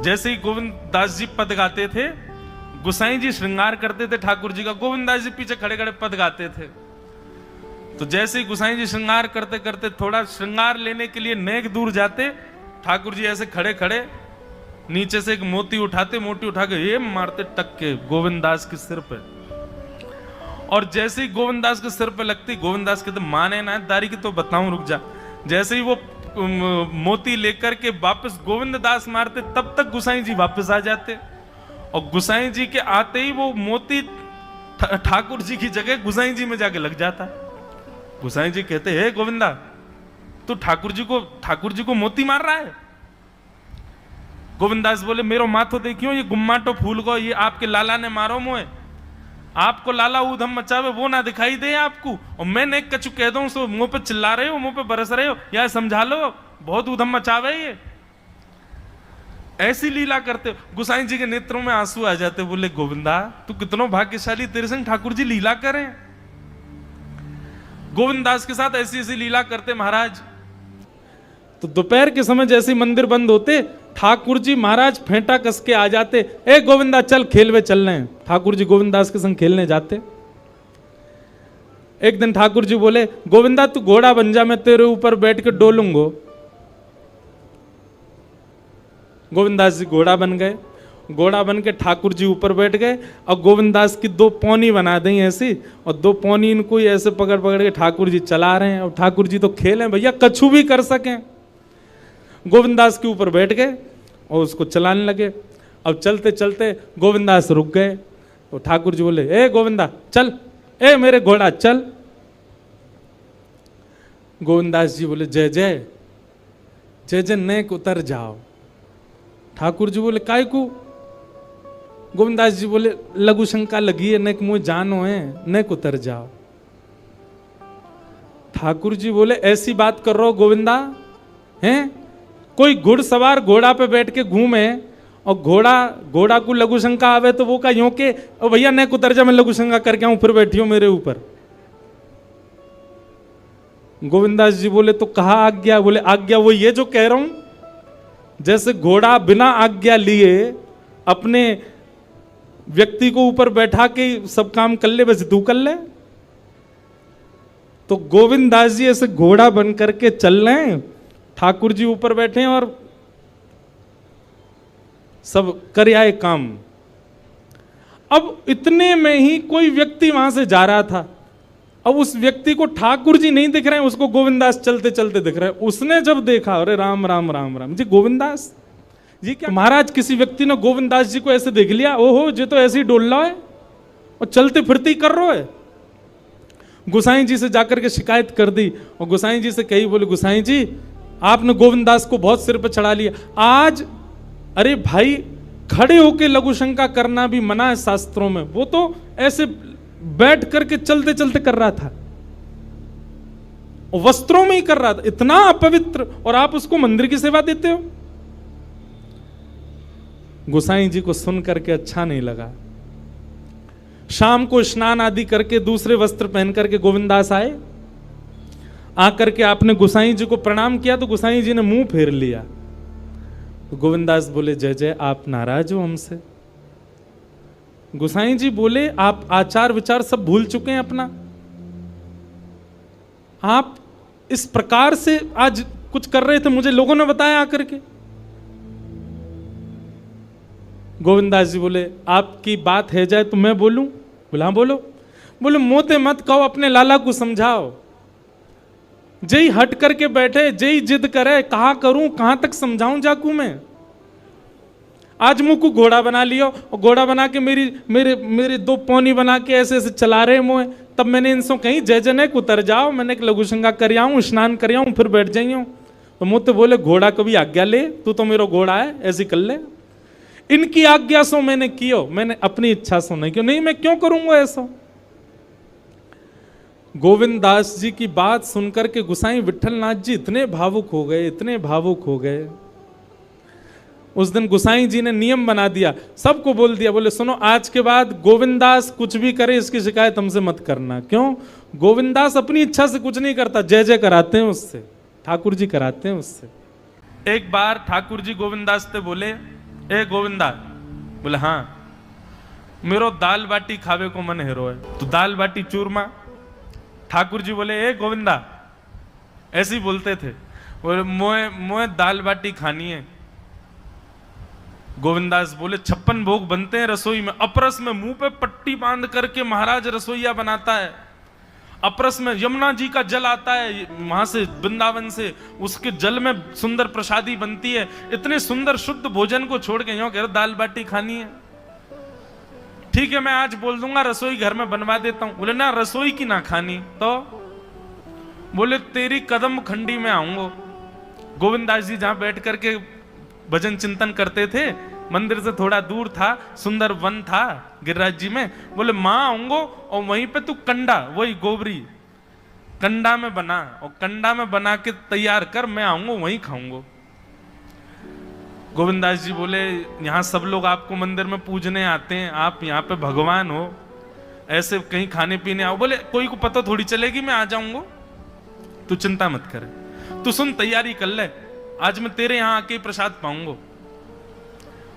जैसे ही गोविंद दास जी पद गाते थे, गोसाई जी श्रृंगार करते थे ठाकुर जी का, गोविंद दास जी पीछे खड़े खड़े पद गाते थे। तो जैसे ही गोसाई जी श्रृंगार करते करते थोड़ा श्रृंगार लेने के लिए नेक दूर जाते, ठाकुर जी ऐसे खड़े खड़े नीचे से एक मोती उठाते, मोती उठा के ये मारते टक के गोविंद दास के सिर पे। और जैसे ही गोविंद दास के सिर पे लगती, गोविंद दास कहते माने ना दारी की तो बताऊं, रुक जा। जैसे ही वो मोती लेकर के वापस गोविंद दास मारते, तब तक गोसाई जी वापस आ जाते। और गोसाई जी के आते ही वो मोती ठाकुर जी की जगह गोसाई जी में जाके लग जाता। गोसाई जी कहते हे गोविंदा, तू ठाकुर जी को मोती मार रहा है। गोविंद दास बोले मेरो माथो देखियो, ये गुम्माटो फूल को ये आपके लाला ने मारो मोए। आपको लाला ऊधम मचावे वो ना दिखाई दे आपको, और मैं नेक कछु कह दूं सो मुंह पे चिल्ला रहे हो, मुंह पे बरस रहे हो, या समझा लो बहुत ऊधम मचावे ये। ऐसी लीला करते। गोसाई जी के नेत्रों में आंसू आ जाते, बोले गोविंदा तू कितनो भाग्यशाली, तेरे संग ठाकुर जी लीला करें। गोविंद दास के साथ ऐसी ऐसी लीला करते महाराज। तो दोपहर के समय जैसे मंदिर बंद होते, ठाकुर जी महाराज फेंटा कस के आ जाते, ए गोविंदा चल खेलवे चल रहे हैं। ठाकुर जी गोविंद दास के संग खेलने जाते। एक दिन ठाकुर जी बोले गोविंदा तू घोड़ा बन जा, मैं तेरे ऊपर बैठ के डोलूंगो। गोविंद दास जी घोड़ा बन गए। घोड़ा बन के ठाकुर जी ऊपर बैठ गए, और गोविंद दास की दो पौनी बना दी ऐसी, और दो पौनी इनको ऐसे पकड़ पकड़ के ठाकुर जी चला रहे हैं। और ठाकुर जी तो खेले भैया, कछु भी कर सकें। गोविंद दास के ऊपर बैठ गए और उसको चलाने लगे। अब चलते चलते गोविंद दास रुक गए। तो ठाकुर जी बोले ए गोविंदा चल, ए मेरे घोड़ा चल। गोविंद दास जी बोले जय जय जय जय, नेक उतर जाओ। ठाकुर जी बोले काय को? गोविंद दास जी बोले लघु शंका लगी है, नेक मुझे जानो है, नेक उतर जाओ। ठाकुर जी बोले ऐसी बात कर रहे हो गोविंदा हैं? कोई घुड़सवार घोड़ा पे बैठ के घूमे और घोड़ा को लघु शंका आवे तो वो का यूं के ओ भैया नेक उतर जा, मैं लघु शंका करके आऊं, फिर बैठियो मेरे ऊपर। गोविंदास जी बोले तो कहा आज्ञा? बोले आज्ञा वो ये जो कह रहा हूं, जैसे घोड़ा बिना आज्ञा लिए अपने व्यक्ति को ऊपर बैठा के सब काम कर ले, वैसे तू कर ले। तो गोविंद दास जी ऐसे घोड़ा बन करके चल रहे हैं, ठाकुर जी ऊपर बैठे हैं और सब कर आए काम। अब इतने में ही कोई व्यक्ति वहां से जा रहा था। अब उस व्यक्ति को ठाकुर जी नहीं दिख रहे हैं, उसको गोविंद दास चलते चलते दिख रहे हैं। उसने जब देखा अरे राम राम राम राम जी, गोविंद दास जी क्या महाराज? किसी व्यक्ति ने गोविंद दास जी को ऐसे देख लिया, ओहो जी तो ऐसे ही डोल रहा है और चलते फिरते ही कर रहा है। गोसाई जी से जाकर के शिकायत कर दी और गोसाई जी से कही, बोले गोसाई जी आपने गोविंद दास को बहुत सिर पर चढ़ा लिया आज। अरे भाई खड़े होके लघु शंका करना भी मना है शास्त्रों में, वो तो ऐसे बैठ करके चलते चलते कर रहा था, वस्त्रों में ही कर रहा था, इतना अपवित्र, और आप उसको मंदिर की सेवा देते हो। गोसाई जी को सुन करके अच्छा नहीं लगा। शाम को स्नान आदि करके दूसरे वस्त्र पहन करके गोविंदास आए। आकर के आपने गोसाई जी को प्रणाम किया तो गोसाई जी ने मुंह फेर लिया। तो गोविंदास बोले जय जय, आप नाराज हो हमसे? गोसाई जी बोले आप आचार विचार सब भूल चुके हैं अपना। आप इस प्रकार से आज कुछ कर रहे थे, मुझे लोगों ने बताया आकर के। गोविंदास जी बोले आपकी बात है जाए तो मैं बोलूं? बोला हाँ बोलो। बोले मोते मत कहो, अपने लाला को समझाओ। जय हट करके बैठे, जय जिद करे, कहा करूं कहां तक समझाऊं जाकू मैं? आज मुंह को घोड़ा बना लियो और घोड़ा बना के मेरे दो पौनी बना के ऐसे ऐसे चला रहे मुँह। तब मैंने इनसे कहीं जय जय नेक उतर जाओ, मैंने एक लघु शंका कर आऊं, स्नान कर आऊं, फिर बैठ जाइयो। तो मुझे बोले घोड़ा कभी आज्ञा ले, तू तो मेरा घोड़ा है, ऐसी कर ले। इनकी आज्ञा सो मैंने कियो, मैंने अपनी इच्छा सो नहीं कियो। नहीं मैं क्यों करूंगा ऐसा? गोविंद दास जी की बात सुनकर के गोसाई विठलनाथ जी इतने भावुक हो गए, इतने भावुक हो गए। उस दिन गोसाई जी ने नियम बना दिया, सबको बोल दिया, बोले सुनो आज के बाद गोविंद दास कुछ भी करे इसकी शिकायत हमसे मत करना। क्यों? गोविंद दास अपनी इच्छा से कुछ नहीं करता, जय जय कराते हैं उससे, ठाकुर जी कराते हैं उससे। एक बार ठाकुर जी गोविंद दास से बोले ए गोविंदा। बोले हाँ, मेरो दाल बाटी खावे को मन हेरो है। तो दाल बाटी चूरमा। ठाकुर जी बोले ए गोविंदा, ऐसे ही बोलते थे, बोले मोए दाल बाटी खानी है। गोविंदास बोले 56 भोग बनते हैं रसोई में। अपरस में मुंह पे पट्टी बांध करके महाराज रसोईया बनाता है। अपरस में यमुना जी का जल आता है वहां से, वृंदावन से, उसके जल में सुंदर प्रसादी बनती है। इतने सुंदर शुद्ध भोजन को छोड़ के यूं कह रहे दाल बाटी खानी है। ठीक है, मैं आज बोल दूंगा रसोई घर में बनवा देता हूं। बोले ना, रसोई की ना खानी तो। बोले तेरी कदम खंडी में आऊंगा। गोविंदास जी जहां बैठ करके भजन चिंतन करते थे, मंदिर से थोड़ा दूर था, सुंदर वन था गिरिराज जी में। बोले मां आऊंगो और वहीं पे तू कंडा, वही गोबरी कंडा में बना, और कंडा में बना के तैयार कर, मैं आऊंगा वहीं खाऊंगा। गोविंदास जी बोले यहां सब लोग आपको मंदिर में पूजने आते हैं, आप यहाँ पे भगवान हो, ऐसे कहीं खाने पीने आओ। बोले कोई को पता थोड़ी चलेगी, मैं आ जाऊंगा, तू चिंता मत करे, तू सुन तैयारी कर ले, आज मैं तेरे यहां आके प्रसाद पाऊंगा।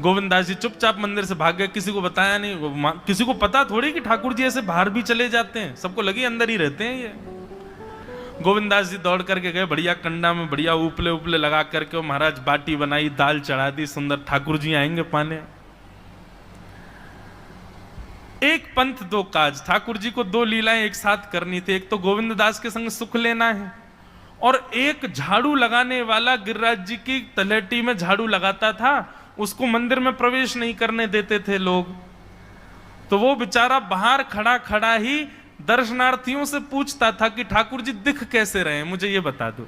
गोविंदास जी चुपचाप मंदिर से भाग गए, किसी को बताया नहीं। किसी को पता थोड़ी कि ठाकुर जी ऐसे बाहर भी चले जाते हैं, सबको लगी अंदर ही रहते हैं ये। गोविंदास जी दौड़ करके गए, बढ़िया कंडा में बढ़िया उपले उपले लगा करके, महाराज बाटी बनाई, दाल चढ़ा दी, सुंदर। ठाकुर जी आएंगे पाने। एक पंथ दो काज, ठाकुर जी को 2 लीलाएं एक साथ करनी थी। एक तो गोविंद दास के संग सुख लेना है, और एक झाड़ू लगाने वाला गिरिराज जी की तलहटी में झाड़ू लगाता था, उसको मंदिर में प्रवेश नहीं करने देते थे लोग। तो वो बेचारा बाहर खड़ा खड़ा ही दर्शनार्थियों से पूछता था कि ठाकुर जी दिख कैसे रहे हैं, मुझे ये बता दो।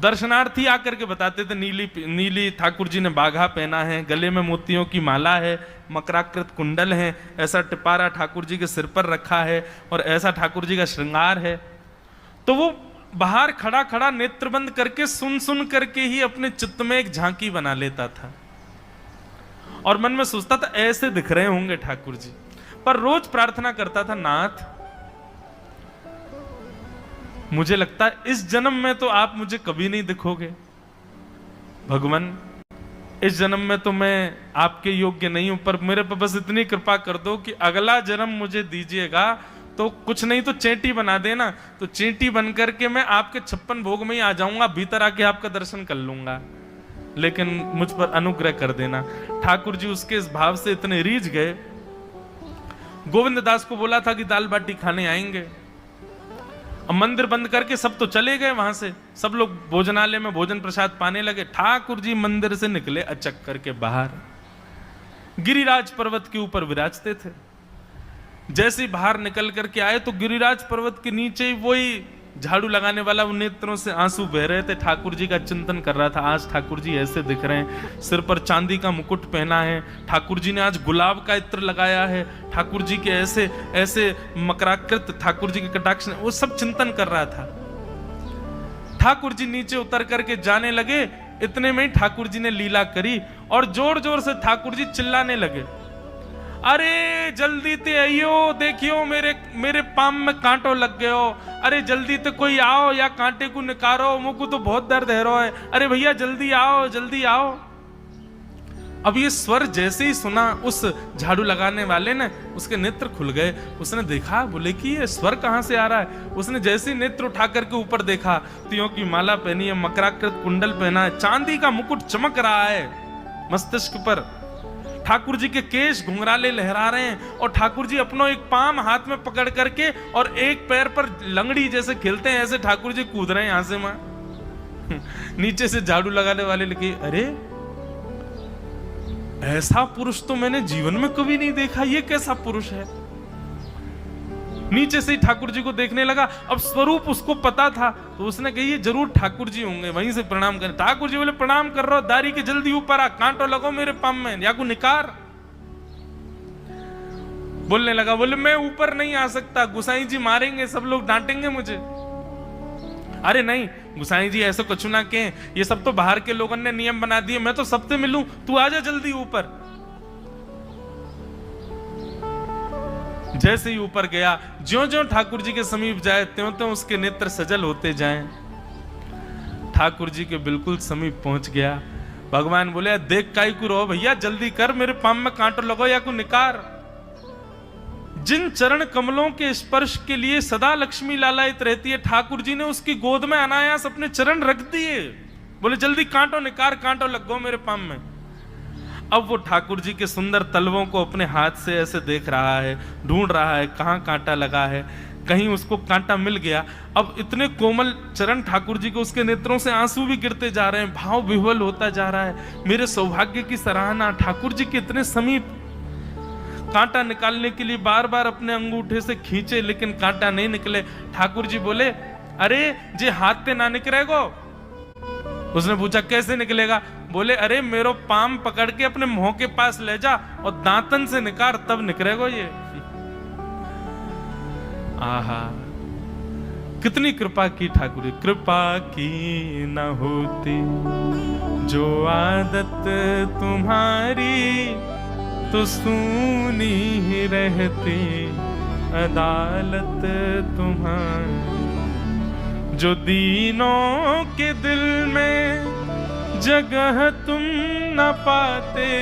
दर्शनार्थी आकर के बताते थे नीली ठाकुर जी ने बाघा पहना है, गले में मोतियों की माला है, मकराकृत कुंडल है, ऐसा टिपारा ठाकुर जी के सिर पर रखा है, और ऐसा ठाकुर जी का श्रृंगार है। तो वो बाहर खड़ा खड़ा नेत्रबंद करके सुन सुन करके ही अपने चित्त में एक झांकी बना लेता था, और मन में सोचता था ऐसे दिख रहे होंगे ठाकुर जी। पर रोज प्रार्थना करता था, नाथ मुझे लगता है इस जन्म में तो आप मुझे कभी नहीं दिखोगे, भगवान इस जन्म में तो मैं आपके योग्य नहीं हूं, पर मेरे पर बस इतनी कृपा कर दो कि अगला जन्म मुझे दीजिएगा, तो कुछ नहीं तो चेंटी बना देना, तो चेंटी बन करके मैं आपके 56 भोग में ही आ जाऊंगा, भीतर आके आपका दर्शन कर लूंगा, लेकिन मुझ पर अनुग्रह कर देना। ठाकुर जी उसके इस भाव से इतने रीझ गए। गोविंद दास को बोला था कि दाल बाटी खाने आएंगे। अब मंदिर बंद करके सब तो चले गए वहां से, सब लोग भोजनालय में भोजन प्रसाद पाने लगे। ठाकुर जी मंदिर से निकले अचक करके बाहर, गिरिराज पर्वत के ऊपर विराजते थे। जैसे ही बाहर निकल करके आए तो गिरिराज पर्वत के नीचे ही वही झाड़ू लगाने वाला, वो नेत्रों से आंसू बह रहे थे, ठाकुर जी का चिंतन कर रहा था। आज ठाकुर जी ऐसे दिख रहे हैं, सिर पर चांदी का मुकुट पहना है, ठाकुर जी ने आज गुलाब का इत्र लगाया है, ठाकुर जी के ऐसे ऐसे मकराकृत ठाकुर जी के कटाक्ष, वो सब चिंतन कर रहा था। ठाकुर जी नीचे उतर करके जाने लगे, इतने में ही ठाकुर जी ने लीला करी और जोर जोर से ठाकुर जी चिल्लाने लगे, अरे जल्दी ते आइयो, देखियो मेरे पाम में कांटो लग गयो, अरे जल्दी ते कोई आओ या कांटे को निकारो, मुझको तो बहुत दर्द है रो है, अरे भैया जल्दी आओ जल्दी आओ। अब ये स्वर जैसे ही सुना उस झाड़ू लगाने वाले ने, उसके नेत्र खुल गए। उसने देखा, बोले कि ये स्वर कहां से आ रहा है। उसने जैसे ही नेत्र उठा करके ऊपर देखा, तियों की माला पहनी है, मकराकृत कुंडल पहना है, चांदी का मुकुट चमक रहा है मस्तिष्क पर, ठाकुर जी के केश घुंघराले लहरा रहे हैं, और ठाकुर जी अपनो एक पाम हाथ में पकड़ करके और एक पैर पर लंगड़ी जैसे खेलते हैं, ऐसे ठाकुर जी कूद रहे हैं यहां से वहां। नीचे से झाड़ू लगाने वाले लिखे, अरे ऐसा पुरुष तो मैंने जीवन में कभी नहीं देखा, ये कैसा पुरुष है। नीचे से ही ठाकुर जी को देखने लगा। अब स्वरूप उसको पता था, तो उसने कही ये जरूर ठाकुर जी होंगे, वहीं से प्रणाम करें। ठाकुर जी बोले प्रणाम कर रहा हूं, दारी के जल्दी ऊपर आ, कांटो लगो मेरे पाम में, या को निकार। बोलने लगा, बोले मैं ऊपर नहीं आ सकता, गुसाई जी मारेंगे, सब लोग डांटेंगे मुझे। अरे नहीं गुसाई जी ऐसे कुछ ना कहें, ये सब तो बाहर के लोगों ने नियम बना दिए, मैं तो सबसे मिलूं, तू आजा जल्दी ऊपर। जैसे ही ऊपर गया, ज्यों-ज्यों ठाकुर जी के समीप जाए, त्यों-त्यों उसके नेत्र सजल होते जाएं। ठाकुर जी के बिल्कुल समीप पहुंच गया, भगवान बोले देख काई को रो भैया, जल्दी कर, मेरे पाम में कांटो लगो या को निकार। जिन चरण कमलों के स्पर्श के लिए सदा लक्ष्मी लालायित रहती है, ठाकुर जी ने उसकी गोद में अनायास अपने चरण रख दिए। बोले जल्दी कांटो निकार, कांटो लग गो मेरे पाम में। अब वो ठाकुर जी के सुंदर तलवों को अपने हाथ से ऐसे देख रहा है, ढूंढ रहा है कहां कांटा लगा है, कहीं उसको कांटा मिल गया। अब इतने कोमल चरण ठाकुर जी को, उसके नेत्रों से आंसू भी गिरते जा रहे हैं, भाव विह्वल होता जा रहा है। मेरे सौभाग्य की सराहना, ठाकुर जी के इतने समीप। कांटा निकालने के लिए बार बार अपने अंगूठे से खींचे, लेकिन कांटा नहीं निकले। ठाकुर जी बोले अरे जे हाथ ते ना निकलेगो। उसने पूछा कैसे निकलेगा? बोले अरे मेरो पाम पकड़ के अपने मुंह के पास ले जा और दांतन से निकाल, तब निकलेगो ये। आहा, कितनी कृपा की ठाकुर जी। कृपा की न होती जो आदत तुम्हारी, तो सूनी ही रहती अदालत तुम्हारी। जो दीनों के दिल में जगह तुम न पाते,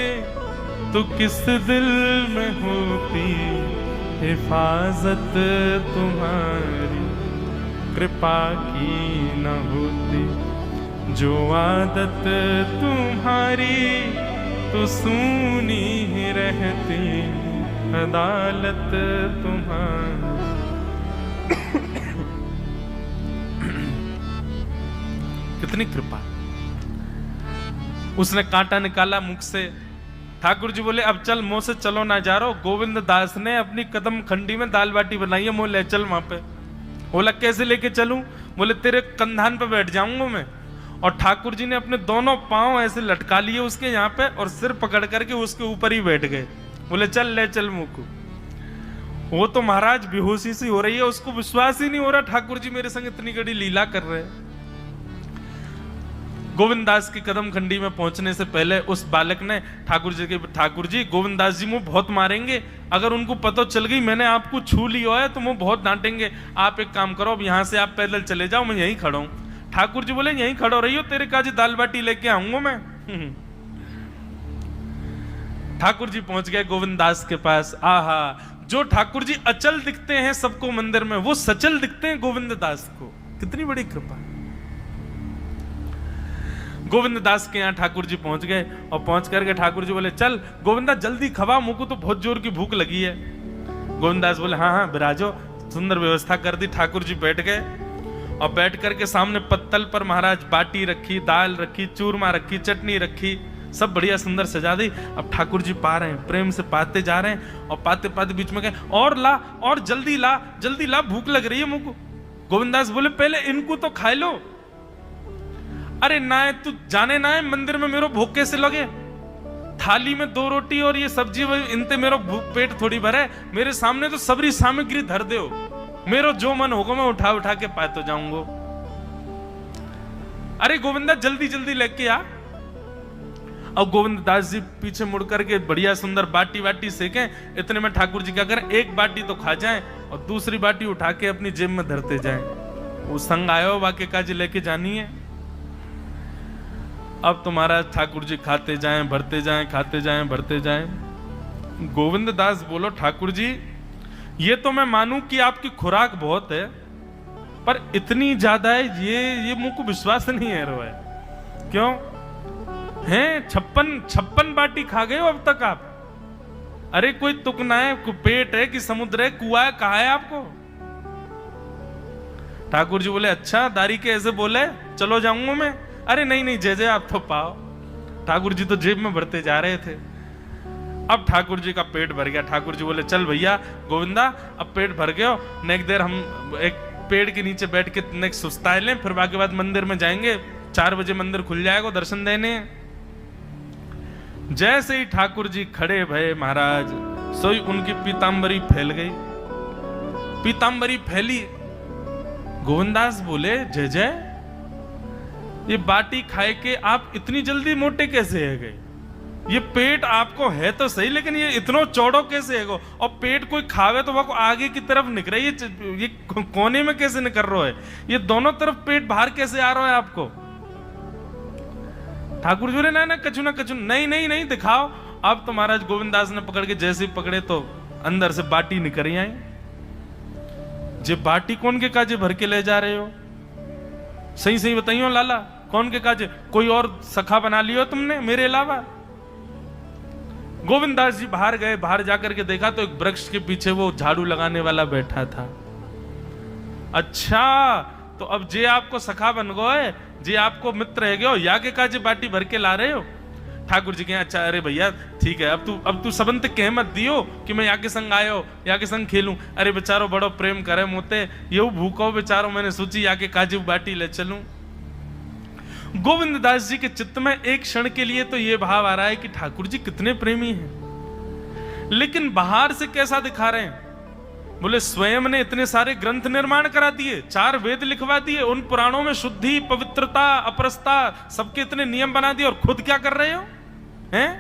तो किस दिल में होती हिफाजत तुम्हारी। कृपा की न होती जो आदत तुम्हारी, तो सूनी ही रहती अदालत तुम्हारी। कितनी कृपा। उसने कांटा निकाला मुख से। ठाकुर जी बोले अब चल, मुंह से चलो ना जा रहा। गोविंद दास ने अपनी कदम खंडी में दाल बाटी बनाई है, मुंह ले चल वहां पे। बोला कैसे लेके चलूं? बोले तेरे कंधान पे बैठ जाऊंगा मैं। और ठाकुर जी ने अपने दोनों पांव ऐसे लटका लिए उसके यहाँ पे, और सिर पकड़ करके उसके ऊपर ही बैठ गए। बोले चल ले चल मुंह को। वो तो महाराज बेहोशी सी हो रही है, उसको विश्वास ही नहीं हो रहा ठाकुर जी मेरे संग इतनी बड़ी लीला कर रहे हैं। गोविंद दास की कदम खंडी में पहुंचने से पहले उस बालक ने ठाकुर जी गोविंद दास जी मुंह बहुत मारेंगे, अगर उनको पता चल गई मैंने आपको छू लिया है तो मुंह बहुत डांटेंगे। आप एक काम करो, अब यहां से आप पैदल चले जाओ, मैं यहीं खड़ा हूं। ठाकुर जी बोले यहीं खड़ो रही हो, तेरे काजी दाल बाटी लेके आऊंगा मैं। ठाकुर जी पहुंच गए गोविंद दास के पास। आहा, जो ठाकुर जी अचल दिखते हैं सबको मंदिर में, वो सचल दिखते हैं गोविंद दास को। कितनी बड़ी कृपा। गोविंद दास के यहाँ ठाकुर जी पहुंच गए, और पहुंच करके ठाकुर जी बोले चल गोविंदा जल्दी खवा, मुझको तो बहुत जोर की भूख लगी है। गोविंद दास बोले हाँ हाँ विराजो। सुंदर व्यवस्था कर दी। ठाकुर जी बैठ गए, और बैठ करके सामने पत्तल पर महाराज बाटी रखी, दाल रखी, चूरमा रखी, चटनी रखी, सब बढ़िया सुंदर सजा दी। अब ठाकुर जी पा रहे हैं, प्रेम से पाते जा रहे हैं, और पाते पाते बीच में गए और ला, और जल्दी ला, भूख लग रही है मुझको। गोविंदास बोले पहले इनको तो खा लो। अरे ना है तू जाने ना है मंदिर में मेरो भूख कैसे लगे? थाली में 2 रोटी और ये सब्जी, इनते मेरो पेट थोड़ी भरे। मेरे सामने तो सबरी सामग्री धर दो, मेरो जो मन होगा मैं उठा उठा के पाते जाऊंगा। अरे गोविंदा जल्दी जल्दी लेके आ। अब गोविंद दास जी पीछे मुड़ करके बढ़िया सुंदर बाटी वाटी सेके। इतने में ठाकुर जी क्या करें, एक बाटी तो खा जाएं और दूसरी बाटी उठा के अपनी जेब में धरते जाएं। वो संग आयो वाके काजी लेके जानी है। अब तुम्हारा ठाकुर जी खाते जाएं, भरते जाएं, खाते जाएं, भरते जाएं। गोविंद दास बोलो ठाकुर जी ये तो मैं मानूं कि आपकी खुराक बहुत है, पर इतनी ज्यादा है ये मुझको विश्वास नहीं है रहा है। क्यों हैं? 56 बाटी खा गए हो अब तक आप? अरे कोई तुकना है, पेट है कि समुद्र है, कुआ है, कहा है आपको? ठाकुर जी बोले अच्छा दारी के ऐसे बोले, चलो जाऊंगा मैं। अरे नहीं जय आप तो पाओ। ठाकुर जी तो जेब में भरते जा रहे थे। अब ठाकुर जी का पेट भर गया। ठाकुर जी बोले चल भैया गोविंदा अब पेट भर गया, नेक देर हम एक पेड़ के नीचे बैठ के नेक सुस्ताए लें, फिर बाकी बाद मंदिर में जाएंगे। 4 बजे मंदिर खुल जाएगा, दर्शन देने। जैसे ही ठाकुर जी खड़े भये महाराज, सोई उनकी पीतांबरी फैल गई। पीतांबरी फैली। गोविंदास बोले जय ये बाटी खाए के आप इतनी जल्दी मोटे कैसे है गए? ये पेट आपको है तो सही, लेकिन ये इतना चौड़ो कैसे है गो? और पेट कोई खावे तो वो आगे की तरफ निकल रही है, ये कोने में कैसे निकल रहा है? ये दोनों तरफ पेट बाहर कैसे आ रहा है आपको? ठाकुर जी बोले ना कछु ना कछु, नहीं नहीं नहीं दिखाओ। अब तो महाराज गोविंददास ने पकड़ के जैसे ही पकड़े तो अंदर से बाटी निकल आई। जे बाटी कौन के काजे भर के ले जा रहे हो? सही सही बताइयो लाला, कौन के काजे? कोई और सखा बना लियो तुमने मेरे अलावा? गोविंददास जी बाहर गए, बाहर जाकर के देखा तो एक वृक्ष के पीछे वो झाड़ू लगाने वाला बैठा था। अच्छा, तो अब जे आपको सखा बन गए, जे आपको मित्र है गयो, या के काजे बाटी भर के ला रहे हो? ठाकुर जी कहे अच्छा अरे भैया ठीक है, अब तू सबंत कह मत दियो कि मैं यहाँ के संग आयो, यहाँ के संग खेलूं। अरे बेचारो बड़ो प्रेम करे मोते, ये भूखो बेचारो, मैंने सोची यहाँ के काजे बाटी ले चलूं। गोविंददास जी के चित्त में एक क्षण के लिए तो ये भाव आ रहा है कि ठाकुर जी कितने प्रेमी हैं, लेकिन बाहर से कैसा दिखा रहे हैं? बोले स्वयं ने इतने सारे ग्रंथ निर्माण करा दिए, 4 वेद लिखवा दिए, उन पुराणों में शुद्धि, पवित्रता, अपरसता, सबके इतने नियम बना दिए, और खुद क्या कर रहे हो? हैं?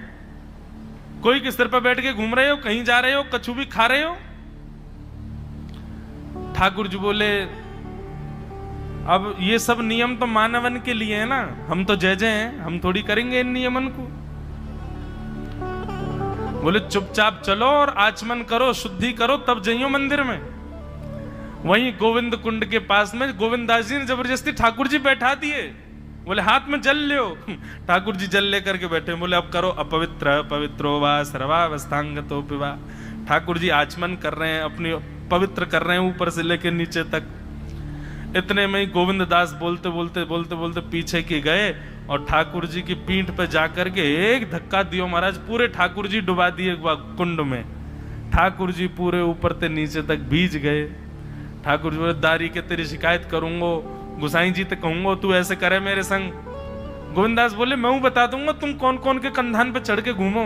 कोई के सिर पर बैठ के घूम रहे हो, कहीं जा रहे हो, कछु भी खा रहे हो? ठाकुर जी बोले अब ये सब नियम तो मानवन के लिए है ना, हम तो जय जय हैं, हम थोड़ी करेंगे इन नियमन को। बोले चुपचाप चलो और आचमन करो, शुद्धि करो, तब जाइयो मंदिर में। वहीं गोविंद कुंड के पास में गोविंददास जी ने जबरदस्ती ठाकुर जी बैठा दिए। बोले हाथ में जल लो। ठाकुर जी जल लेकर के बैठे, बोले अब करो अपवित्र पवित्रो वा सर्वावस्थांगतो पिवा। ठाकुर जी आचमन कर रहे हैं, अपनी पवित्र कर रहे हैं ऊपर से लेकर नीचे तक। इतने में ही गोविंददास बोलते बोलते बोलते बोलते पीछे के गए और ठाकुर जी की पीठ पे जाकर के एक धक्का दियो महाराज, पूरे ठाकुर जी डुबा दिए कुंड में। ठाकुर जी पूरे ऊपर से नीचे तक भीज गए। ठाकुर जी बोले दारी के तेरी शिकायत करूंगो, गुसाई जी तो कहूंगो तू ऐसे करे मेरे संग। गोविंददास बोले मैं हूं बता दूंगा तुम कौन कौन के कंधान पे चढ़ के घूमो।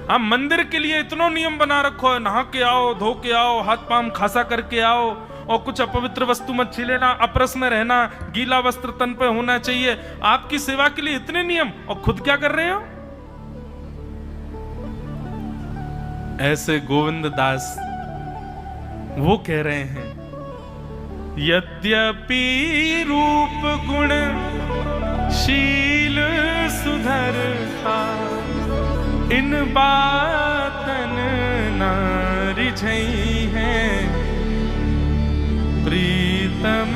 आप मंदिर के लिए इतना नियम बना रखो है, नहा के आओ, धो के आओ, हाथ पांव खासा करके आओ, और कुछ अपवित्र वस्तु मत छीलेना, अपरस में रहना, गीला वस्त्र तन पे होना चाहिए। आपकी सेवा के लिए इतने नियम, और खुद क्या कर रहे हो? ऐसे गोविंददास वो कह रहे हैं यद्यपि रूप गुण शील सुधरता, इन बातन न रिझई है, प्रीतम